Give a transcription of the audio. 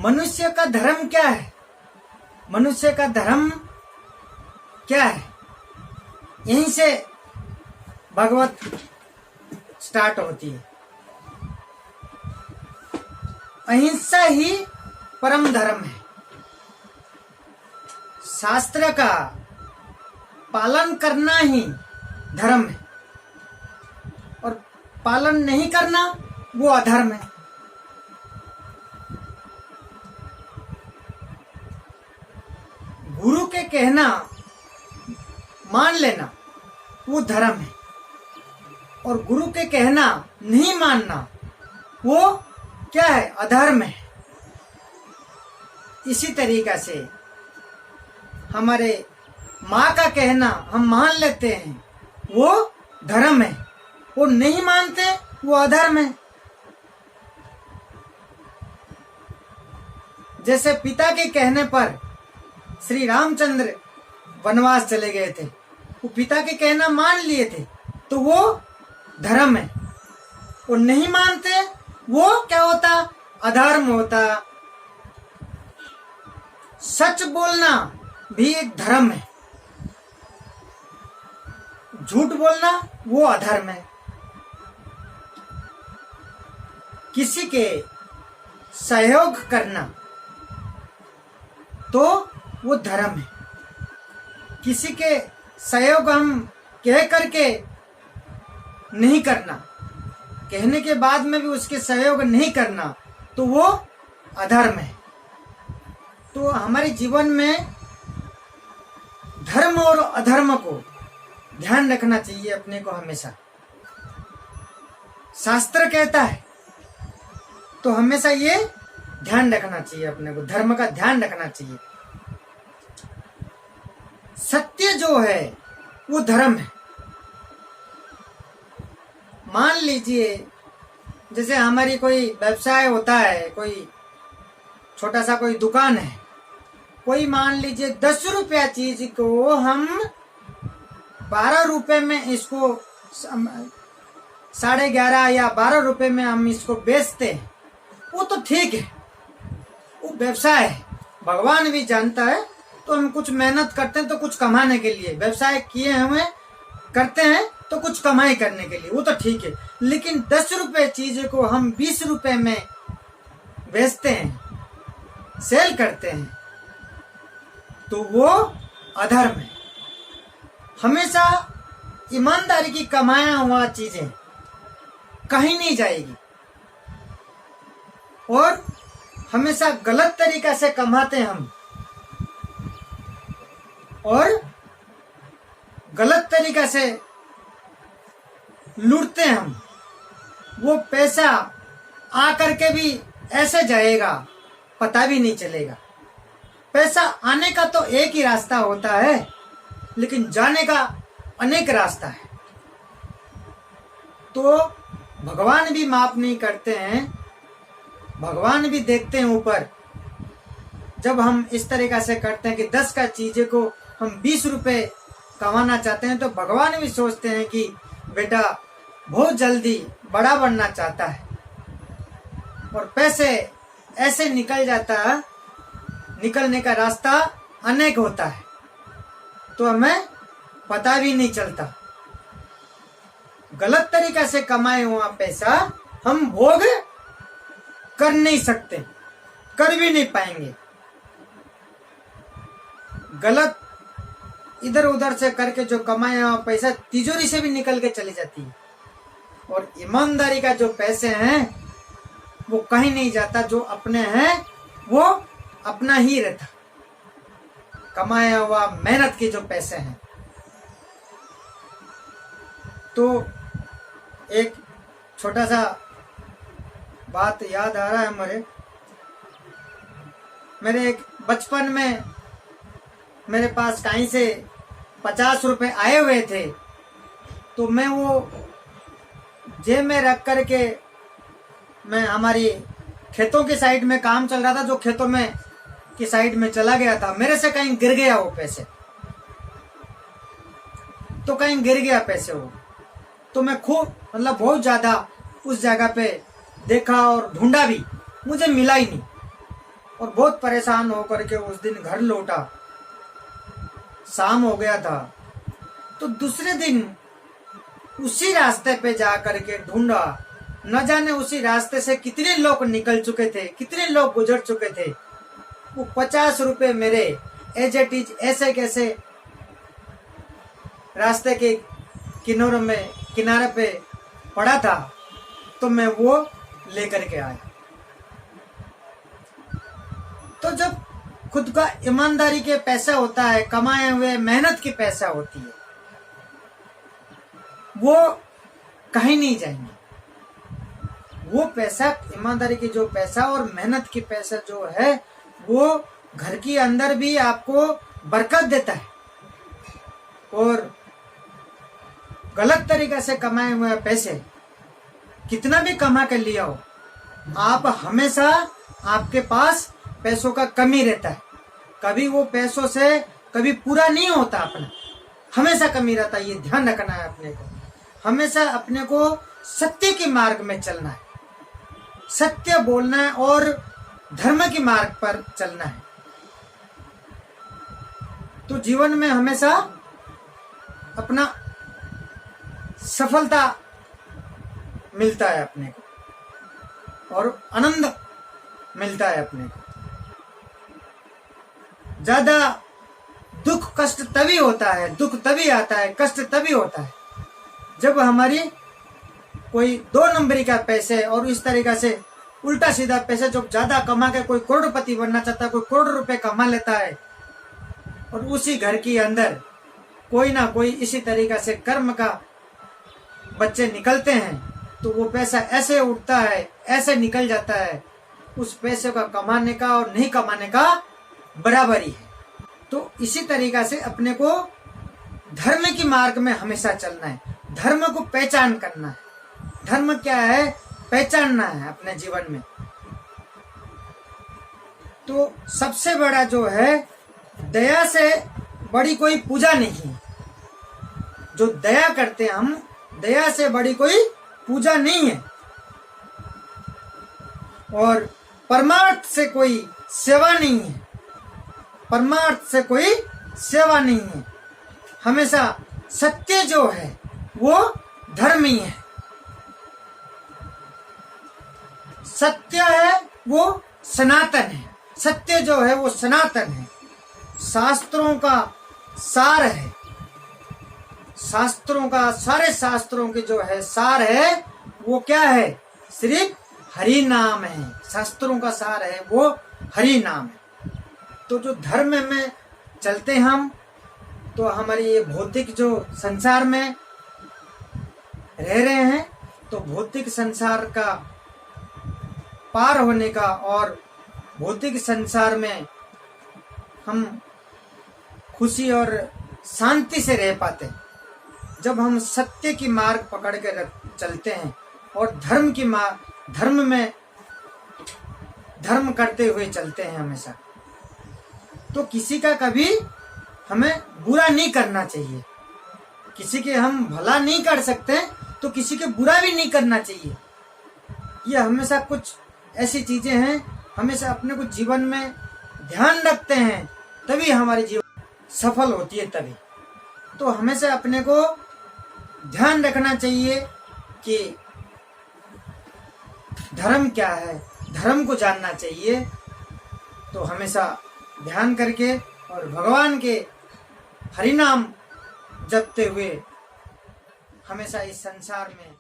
मनुष्य का धर्म क्या है? मनुष्य का धर्म क्या है? यहीं से भगवत स्टार्ट होती है। अहिंसा ही परम धर्म है। शास्त्र का पालन करना ही धर्म है और पालन नहीं करना वो अधर्म है। गुरु के कहना मान लेना वो धर्म है और गुरु के कहना नहीं मानना वो क्या है? अधर्म है। इसी तरीका से हमारे माँ का कहना हम मान लेते हैं वो धर्म है, वो नहीं मानते वो अधर्म है। जैसे पिता के कहने पर श्री रामचंद्र वनवास चले गए थे, वो पिता के कहना मान लिए थे तो वो धर्म है। वो नहीं मानते वो क्या होता? अधर्म होता। सच बोलना भी एक धर्म है, झूठ बोलना वो अधर्म है। किसी के सहयोग करना तो वो धर्म है। किसी के सहयोग हम कह करके नहीं करना, कहने के बाद में भी उसके सहयोग नहीं करना तो वो अधर्म है। तो हमारे जीवन में धर्म और अधर्म को ध्यान रखना चाहिए अपने को हमेशा। शास्त्र कहता है तो हमेशा ये ध्यान रखना चाहिए, अपने को धर्म का ध्यान रखना चाहिए। सत्य जो है वो धर्म है। मान लीजिए जैसे हमारी कोई व्यवसाय होता है, कोई छोटा सा कोई दुकान है, कोई मान लीजिए 10 रुपया चीज को हम 12 रुपए में इसको 11.5 या 12 रुपए में हम इसको बेचते हैं, वो तो ठीक है, वो व्यवसाय है। भगवान भी जानता है तो हम कुछ मेहनत करते हैं तो कुछ कमाने के लिए व्यवसाय किए हुए करते हैं तो कुछ कमाई करने के लिए, वो तो ठीक है। लेकिन 10 रुपए चीज को हम 20 रुपए में बेचते हैं, सेल करते हैं तो वो अधर्म है। हमेशा ईमानदारी की कमाया हुआ चीजें कहीं नहीं जाएगी और हमेशा गलत तरीका से कमाते हैं हम और गलत तरीका से लूटते हैं हम। वो पैसा आ करके भी ऐसे जाएगा पता भी नहीं चलेगा। पैसा आने का तो एक ही रास्ता होता है लेकिन जाने का अनेक रास्ता है। तो भगवान भी माफ नहीं करते हैं, भगवान भी देखते हैं ऊपर। जब हम इस तरीका से करते हैं कि 10 का चीजें को हम 20 रुपए कमाना चाहते हैं तो भगवान भी सोचते हैं कि बेटा बहुत जल्दी बड़ा बनना चाहता है और पैसे ऐसे निकल जाता है, निकलने का रास्ता अनेक होता है तो हमें पता भी नहीं चलता। गलत तरीका से कमाए हुआ पैसा हम भोग कर नहीं सकते, कर भी नहीं पाएंगे। गलत इधर उधर से करके जो कमाया हुआ पैसा तिजोरी से भी निकल के चली जाती है और ईमानदारी का जो पैसे हैं वो कहीं नहीं जाता। जो अपने हैं वो अपना ही रहता, कमाया हुआ मेहनत के जो पैसे हैं। तो एक छोटा सा बात याद आ रहा है मेरे एक बचपन में मेरे पास कहीं से 50 रुपए आए हुए थे तो मैं वो जेब में रख करके मैं हमारी खेतों की साइड में काम चल रहा था, जो खेतों में की साइड में चला गया था। मेरे से कहीं गिर गया वो पैसे, तो कहीं गिर गया पैसे वो, तो मैं खूब मतलब बहुत ज्यादा उस जगह पे देखा और ढूंढा भी, मुझे मिला ही नहीं। और बहुत परेशान होकर के उस दिन घर लौटा। शाम हो गया था, तो दूसरे दिन उसी रास्ते पे जा करके ढूंढा। न जाने उसी रास्ते से कितने लोग निकल चुके थे, कितने लोग गुजर चुके थे। वो 50 रुपए मेरे एज इट इज ऐसे कैसे रास्ते के किनारे पे पड़ा था, तो मैं वो लेकर के आया। तो जब खुद का ईमानदारी के पैसा होता है, कमाए हुए मेहनत की पैसा होती है, वो कहीं नहीं जाएंगे। वो पैसा, ईमानदारी की जो पैसा और मेहनत की पैसा जो है, वो घर के अंदर भी आपको बरकत देता है। और गलत तरीके से कमाए हुए पैसे कितना भी कमा कर लिया हो, आप हमेशा आपके पास पैसों का कमी रहता है। कभी वो पैसों से कभी पूरा नहीं होता अपना, हमेशा कमी रहता है। ये ध्यान रखना है अपने को। हमेशा अपने को सत्य के मार्ग में चलना है, सत्य बोलना है और धर्म के मार्ग पर चलना है। तो जीवन में हमेशा अपना सफलता मिलता है अपने को और आनंद मिलता है अपने को। ज्यादा दुख कष्ट तभी होता है, दुख तभी आता है, कष्ट तभी होता है जब हमारी कोई 2 नंबरी का पैसे और इस तरीका से उल्टा सीधा पैसे जो ज्यादा कमा के कोई करोड़पति बनना चाहता है, कोई करोड़ रुपए कमा लेता है, और उसी घर के अंदर कोई ना कोई इसी तरीका से कर्म का बच्चे निकलते हैं, तो वो पैसा ऐसे उठता है, ऐसे निकल जाता है, उस पैसे का कमाने का और नहीं कमाने का बराबरी है। तो इसी तरीका से अपने को धर्म की मार्ग में हमेशा चलना है, धर्म को पहचान करना है। धर्म क्या है, पहचानना है अपने जीवन में। तो सबसे बड़ा जो है, दया से बड़ी कोई पूजा नहीं है। जो दया करते हैं हम, दया से बड़ी कोई पूजा नहीं है। और परमार्थ से कोई सेवा नहीं है, परमार्थ से कोई सेवा नहीं है। हमेशा सत्य जो है वो धर्म ही है। सत्य है वो सनातन है, सत्य जो है वो सनातन है, शास्त्रों का सार है। शास्त्रों का, सारे शास्त्रों के जो है सार है वो क्या है, सिर्फ हरि नाम है। शास्त्रों का सार है वो हरि नाम है। तो जो धर्म में चलते हम, तो हमारी ये भौतिक जो संसार में रह रहे हैं, तो भौतिक संसार का पार होने का और भौतिक संसार में हम खुशी और शांति से रह पाते जब हम सत्य की मार्ग पकड़ के चलते हैं और धर्म में धर्म करते हुए चलते हैं हमेशा। तो किसी का कभी हमें बुरा नहीं करना चाहिए। किसी के हम भला नहीं कर सकते, तो किसी के बुरा भी नहीं करना चाहिए। ये हमेशा कुछ ऐसी चीजें हैं, हमेशा अपने को जीवन में ध्यान रखते हैं, तभी हमारी जीवन सफल होती है। तभी तो हमेशा अपने को ध्यान रखना चाहिए कि धर्म क्या है, धर्म को जानना चाहिए। तो हमेशा ध्यान करके और भगवान के हरि नाम जपते हुए हमेशा इस संसार में